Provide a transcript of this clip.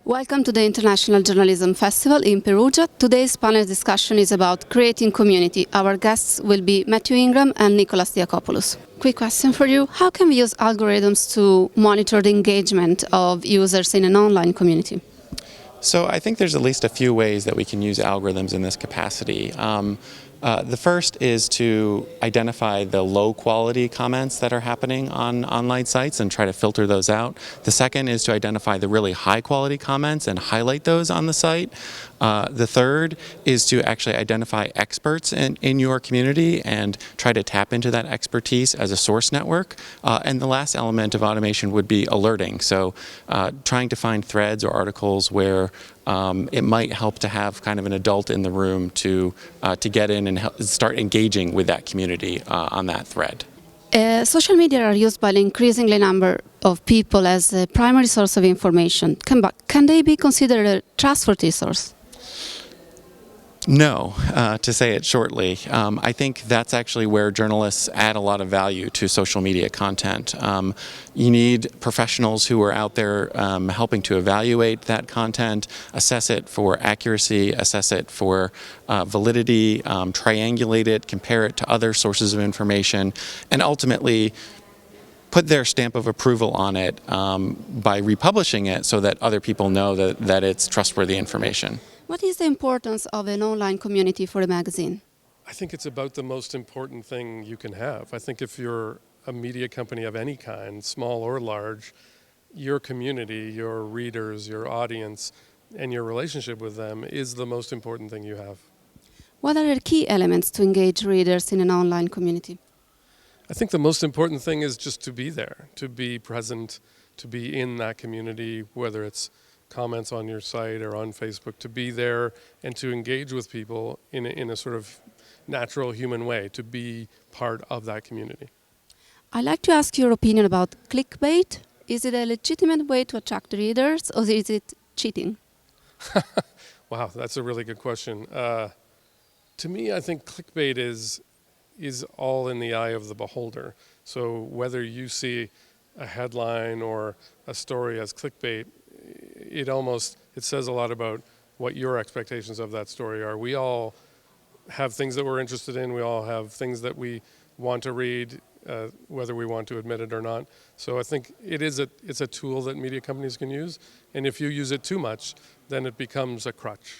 Welcome to the International Journalism Festival in Perugia. Today's panel discussion is about creating community. Our guests will be Matthew Ingram and Nicholas Diakopoulos. Quick question for you. How can we use algorithms to monitor the engagement of users in an online community? So I think there's at least a few ways that we can use algorithms in this capacity. The first is to identify the low quality comments that are happening on online sites and try to filter those out. The second is to identify the really high quality comments and highlight those on the site. The third is to actually identify experts in your community and try to tap into that expertise as a source network. And the last element of automation would be alerting. So trying to find threads or articles where it might help to have kind of an adult in the room to get in and start engaging with that community on that thread. Social media are used by an increasingly number of people as a primary source of information. Can they be considered a trustworthy source? No, to say it shortly. I think that's actually where journalists add a lot of value to social media content. You need professionals who are out there helping to evaluate that content, assess it for accuracy, assess it for validity, triangulate it, compare it to other sources of information, and ultimately put their stamp of approval on it by republishing it so that other people know that it's trustworthy information. What is the importance of an online community for a magazine? I think it's about the most important thing you can have. I think if you're a media company of any kind, small or large, your community, your readers, your audience, and your relationship with them is the most important thing you have. What are the key elements to engage readers in an online community? I think the most important thing is just to be there, to be present, to be in that community, whether it's comments on your site or on Facebook, to be there and to engage with people in a sort of natural human way, to be part of that community. I'd like to ask your opinion about clickbait. Is it a legitimate way to attract readers, or is it cheating? Wow, that's a really good question. To me, I think clickbait is all in the eye of the beholder. So whether you see a headline or a story as clickbait, it says a lot about what your expectations of that story are. We all have things that we're interested in. We all have things that we want to read, whether we want to admit it or not. So I think it's a tool that media companies can use. And if you use it too much, then it becomes a crutch.